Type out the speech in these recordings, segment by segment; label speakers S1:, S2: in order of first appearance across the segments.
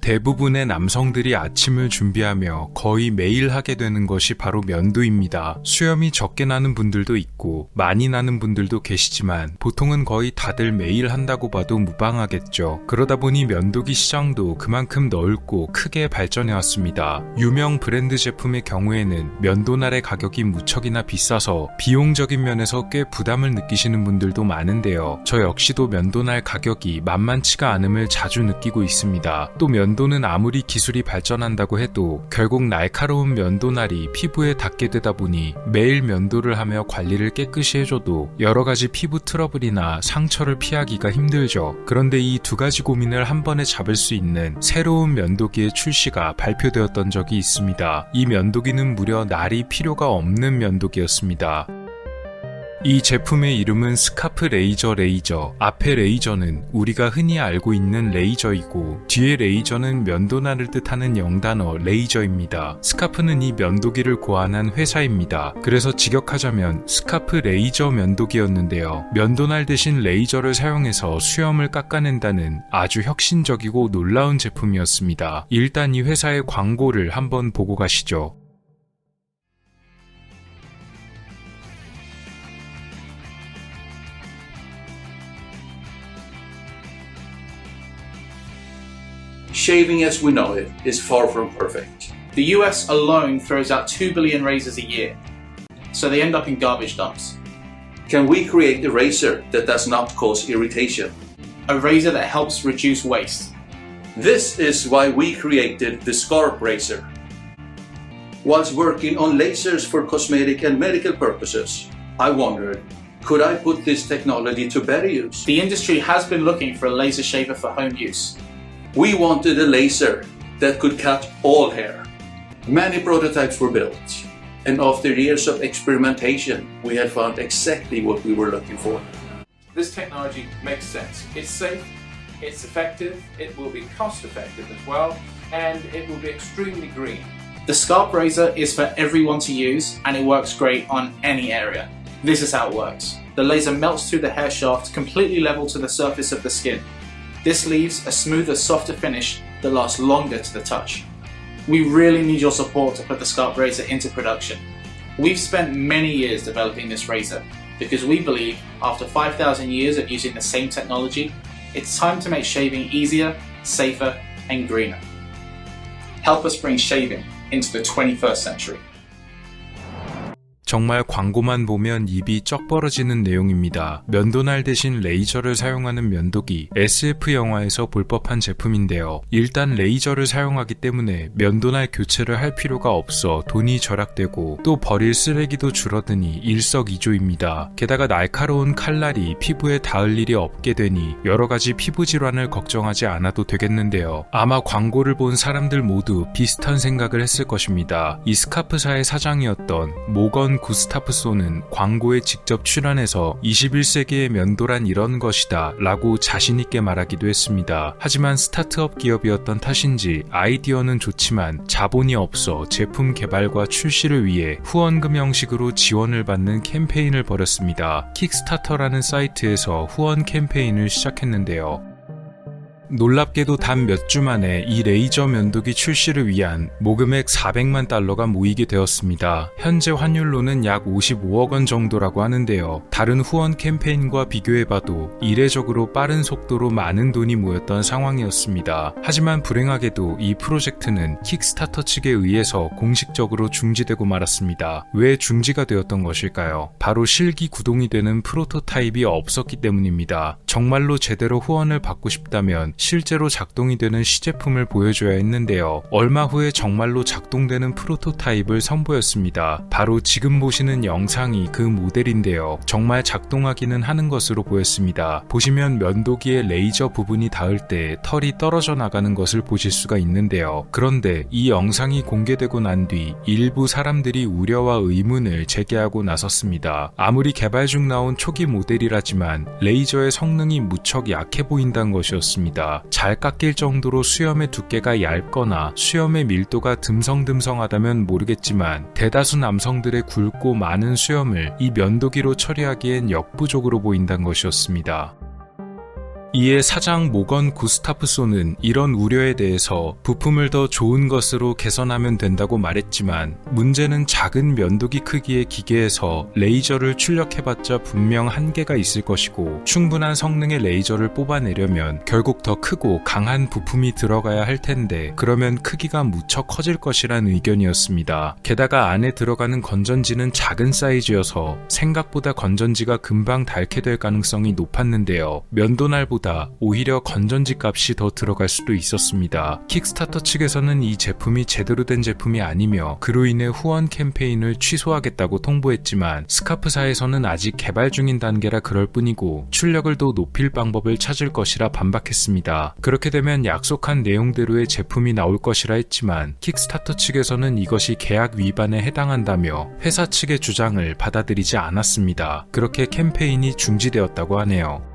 S1: 대부분의 남성들이 아침을 준비하며 거의 매일 하게 되는 것이 바로 면도입니다. 수염이 적게 나는 분들도 있고 많이 나는 분들도 계시지만 보통은 거의 다들 매일 한다고 봐도 무방하겠죠. 그러다 보니 면도기 시장도 그만큼 넓고 크게 발전해 왔습니다. 유명 브랜드 제품의 경우에는 면도날의 가격이 무척이나 비싸서 비용적인 면에서 꽤 부담을 느끼시는 분들도 많은데요. 저 역시도 면도날 가격이 만만치가 않음을 자주 느끼고 있습니다. 또 면도는 아무리 기술이 발전한다고 해도 결국 날카로운 면도날이 피부에 닿게 되다 보니 매일 면도를 하며 관리를 깨끗이 해줘도 여러가지 피부 트러블이나 상처를 피하기가 힘들죠. 그런데 이 두 가지 고민을 한 번에 잡을 수 있는 새로운 면도기의 출시가 발표되었던 적이 있습니다. 이 면도기는 무려 날이 필요가 없는 면도기였습니다. 이 제품의 이름은 스카프 레이저. 앞에 레이저는 우리가 흔히 알고 있는 레이저이고 뒤에 레이저는 면도날을 뜻하는 영단어 레이저입니다. 스카프는 이 면도기를 고안한 회사입니다. 그래서 직역하자면 스카프 레이저 면도기였는데요. 면도날 대신 레이저를 사용해서 수염을 깎아낸다는 아주 혁신적이고 놀라운 제품이었습니다. 일단 이 회사의 광고를 한번 보고 가시죠.
S2: Shaving as we know it is far from perfect.
S3: The US alone throws out 2 billion razors a year, so they end up in garbage dumps.
S2: Can we create a razor that does not cause irritation?
S3: A razor that helps reduce waste.
S2: This is why we created the Scarp Razor. Whilst working on lasers for cosmetic and medical purposes, I wondered, could I put this technology to better use?
S3: The industry has been looking for a laser shaver for home use.
S2: We wanted a laser that could cut all hair. Many prototypes were built, and after years of experimentation, we had found exactly what we were looking for.
S4: This technology makes sense. It's safe, it's effective, it will be cost effective as well, and it will be extremely green.
S3: The Scarp Razor is for everyone to use, and it works great on any area. This is how it works. The laser melts through the hair shaft completely level to the surface of the skin. This leaves a smoother, softer finish that lasts longer to the touch. We really need your support to put the Scarp Razor into production. We've spent many years developing this razor because we believe after 5,000 years of using the same technology, it's time to make shaving easier, safer, and greener. Help us bring shaving into the 21st century.
S1: 정말 광고만 보면 입이 쩍 벌어지는 내용입니다. 면도날 대신 레이저를 사용하는 면도기, SF 영화에서 볼 법한 제품인데요. 일단 레이저를 사용하기 때문에 면도날 교체를 할 필요가 없어 돈이 절약되고 또 버릴 쓰레기도 줄어드니 일석이조입니다. 게다가 날카로운 칼날이 피부에 닿을 일이 없게 되니 여러가지 피부 질환을 걱정하지 않아도 되겠는데요. 아마 광고를 본 사람들 모두 비슷한 생각을 했을 것입니다. 이 스카프사의 사장이었던 모건 구스타프손은 광고에 직접 출연해서 21세기의 면도란 이런 것이다 라고 자신있게 말하기도 했습니다. 하지만 스타트업 기업이었던 탓인지 아이디어는 좋지만 자본이 없어 제품 개발과 출시를 위해 후원금 형식으로 지원을 받는 캠페인을 벌였습니다. 킥스타터라는 사이트에서 후원 캠페인을 시작했는데요. 놀랍게도 단 몇 주 만에 이 레이저 면도기 출시를 위한 모금액 400만 달러가 모이게 되었습니다. 현재 환율로는 약 55억 원 정도라고 하는데요. 다른 후원 캠페인과 비교해봐도 이례적으로 빠른 속도로 많은 돈이 모였던 상황이었습니다. 하지만 불행하게도 이 프로젝트는 킥스타터 측에 의해서 공식적으로 중지되고 말았습니다. 왜 중지가 되었던 것일까요? 바로 실기 구동이 되는 프로토타입이 없었기 때문입니다. 정말로 제대로 후원을 받고 싶다면 실제로 작동이 되는 시제품을 보여줘야 했는데요. 얼마 후에 정말로 작동되는 프로토타입을 선보였습니다. 바로 지금 보시는 영상이 그 모델인데요. 정말 작동하기는 하는 것으로 보였습니다. 보시면 면도기의 레이저 부분이 닿을 때 털이 떨어져 나가는 것을 보실 수가 있는데요. 그런데 이 영상이 공개되고 난 뒤 일부 사람들이 우려와 의문을 제기하고 나섰습니다. 아무리 개발 중 나온 초기 모델이라지만 레이저의 성능이 무척 약해 보인다는 것이었습니다. 잘 깎일 정도로 수염의 두께가 얇거나 수염의 밀도가 듬성듬성하다면 모르겠지만 대다수 남성들의 굵고 많은 수염을 이 면도기로 처리하기엔 역부족으로 보인다는 것이었습니다. 이에 사장 모건 구스타프손은 이런 우려에 대해서 부품을 더 좋은 것으로 개선하면 된다고 말했지만 문제는 작은 면도기 크기의 기계에서 레이저를 출력해봤자 분명 한계가 있을 것이고 충분한 성능의 레이저를 뽑아내려면 결국 더 크고 강한 부품이 들어가야 할 텐데 그러면 크기가 무척 커질 것이란 의견이었습니다. 게다가 안에 들어가는 건전지는 작은 사이즈여서 생각보다 건전지가 금방 닳게 될 가능성이 높았는데요. 면도날보다 오히려 건전지 값이 더 들어갈 수도 있었습니다. 킥스타터 측에서는 이 제품이 제대로 된 제품이 아니며 그로 인해 후원 캠페인을 취소하겠다고 통보했지만 스카프사에서는 아직 개발 중인 단계라 그럴 뿐이고 출력을 더 높일 방법을 찾을 것이라 반박했습니다. 그렇게 되면 약속한 내용대로의 제품이 나올 것이라 했지만 킥스타터 측에서는 이것이 계약 위반에 해당한다며 회사 측의 주장을 받아들이지 않았습니다. 그렇게 캠페인이 중지되었다고 하네요.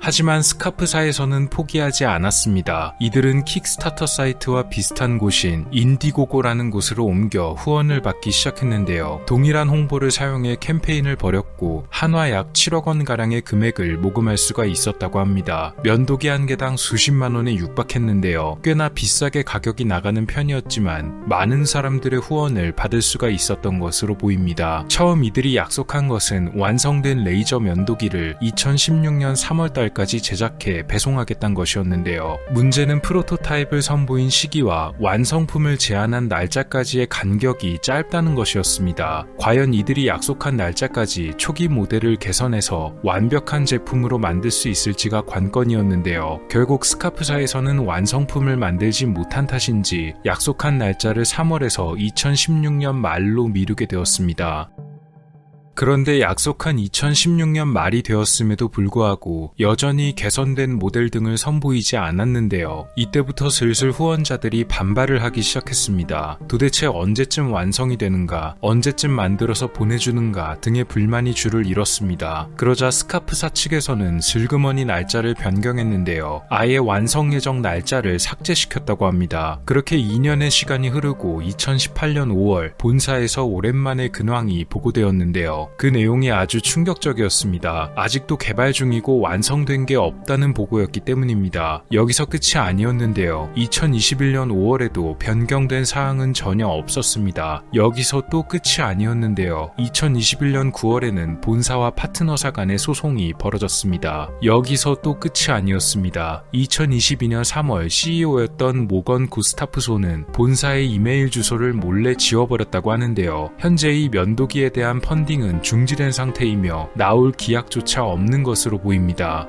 S1: 하지만 스카프사에서는 포기하지 않았습니다. 이들은 킥스타터 사이트와 비슷한 곳인 인디고고라는 곳으로 옮겨 후원을 받기 시작했는데요. 동일한 홍보를 사용해 캠페인을 벌였고 한화 약 7억 원가량의 금액을 모금할 수가 있었다고 합니다. 면도기 한 개당 수십만 원에 육박했는데요. 꽤나 비싸게 가격이 나가는 편이었지만 많은 사람들의 후원을 받을 수가 있었던 것으로 보입니다. 처음 이들이 약속한 것은 완성된 레이저 면도기를 2016년 3월달 까지 제작해 배송하겠다는 것이었는데요. 문제는 프로토타입을 선보인 시기와 완성품을 제안한 날짜까지의 간격이 짧다는 것이었습니다. 과연 이들이 약속한 날짜까지 초기 모델을 개선해서 완벽한 제품으로 만들 수 있을지가 관건이었는데요. 결국 스카프사에서는 완성품을 만들지 못한 탓인지 약속한 날짜를 3월에서 2016년 말로 미루게 되었습니다. 그런데 약속한 2016년 말이 되었음에도 불구하고 여전히 개선된 모델 등을 선보이지 않았는데요. 이때부터 슬슬 후원자들이 반발을 하기 시작했습니다. 도대체 언제쯤 완성이 되는가, 언제쯤 만들어서 보내주는가 등의 불만이 줄을 이뤘습니다. 그러자 스카프사 측에서는 슬그머니 날짜를 변경했는데요. 아예 완성 예정 날짜를 삭제시켰다고 합니다. 그렇게 2년의 시간이 흐르고 2018년 5월 본사에서 오랜만에 근황이 보고되었는데요. 그 내용이 아주 충격적이었습니다. 아직도 개발 중이고 완성된 게 없다는 보고였기 때문입니다. 여기서 끝이 아니었는데요. 2021년 5월에도 변경된 사항은 전혀 없었습니다. 여기서 또 끝이 아니었는데요. 2021년 9월에는 본사와 파트너사 간의 소송이 벌어졌습니다. 여기서 또 끝이 아니었습니다. 2022년 3월 CEO였던 모건 구스타프손은 본사의 이메일 주소를 몰래 지워버렸다고 하는데요. 현재 이 면도기에 대한 펀딩은 중지된 상태이며 나올 기약조차 없는 것으로 보입니다.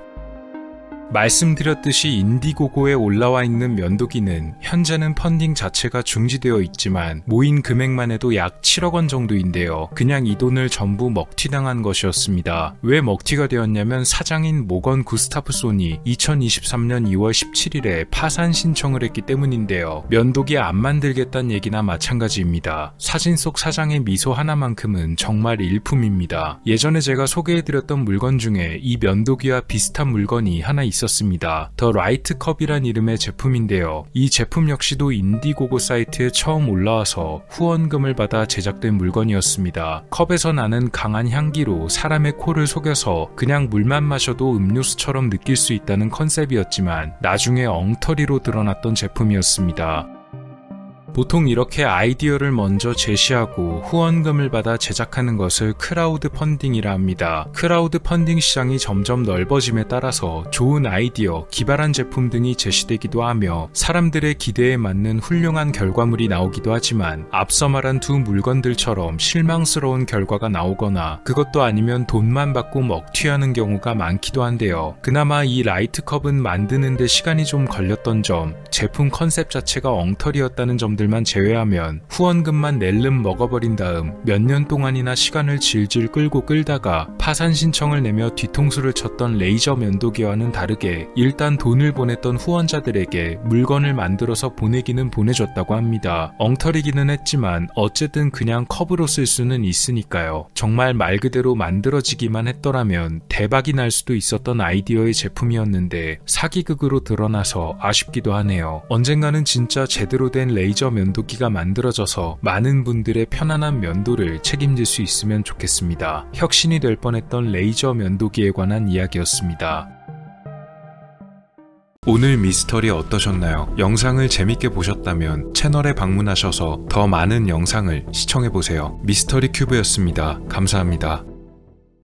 S1: 말씀드렸듯이 인디고고에 올라와 있는 면도기는 현재는 펀딩 자체가 중지되어 있지만 모인 금액만 해도 약 7억 원 정도인데요. 그냥 이 돈을 전부 먹튀당한 것이었습니다. 왜 먹튀가 되었냐면 사장인 모건 구스타프손이 2023년 2월 17일에 파산 신청을 했기 때문인데요. 면도기 안 만들겠다는 얘기나 마찬가지입니다. 사진 속 사장의 미소 하나만큼은 정말 일품입니다. 예전에 제가 소개해드렸던 물건 중에 이 면도기와 비슷한 물건이 하나 있었습니다. 더 라이트 컵이란 이름의 제품인데요. 이 제품 역시도 인디고고 사이트에 처음 올라와서 후원금을 받아 제작된 물건이었습니다. 컵에서 나는 강한 향기로 사람의 코를 속여서 그냥 물만 마셔도 음료수처럼 느낄 수 있다는 컨셉이었지만 나중에 엉터리로 드러났던 제품이었습니다. 보통 이렇게 아이디어를 먼저 제시하고 후원금을 받아 제작하는 것을 크라우드 펀딩이라 합니다. 크라우드 펀딩 시장이 점점 넓어짐에 따라서 좋은 아이디어, 기발한 제품 등이 제시되기도 하며 사람들의 기대에 맞는 훌륭한 결과물이 나오기도 하지만 앞서 말한 두 물건들처럼 실망스러운 결과가 나오거나 그것도 아니면 돈만 받고 먹튀하는 경우가 많기도 한데요. 그나마 이 라이트컵은 만드는 데 시간이 좀 걸렸던 점, 제품 컨셉 자체가 엉터리였다는 점들 만 제외하면 후원금만 낼름 먹어버린 다음 몇 년 동안이나 시간을 질질 끌다가 파산 신청을 내며 뒤통수를 쳤던 레이저 면도기와는 다르게 일단 돈을 보냈던 후원자들에게 물건을 만들어서 보내기는 보내줬다고 합니다. 엉터리기는 했지만 어쨌든 그냥 컵으로 쓸 수는 있으니까요. 정말 말 그대로 만들어지기만 했더라면 대박이 날 수도 있었던 아이디어의 제품이었는데 사기극으로 드러나서 아쉽기도 하네요. 언젠가는 진짜 제대로 된 레이저 면도기가 만들어져서 많은 분들의 편안한 면도를 책임질 수 있으면 좋겠습니다. 혁신이 될 뻔했던 레이저 면도기에 관한 이야기였습니다. 오늘 미스터리 어떠셨나요? 영상을 재밌게 보셨다면 채널에 방문하셔서 더 많은 영상을 시청해보세요. 미스터리 큐브였습니다. 감사합니다.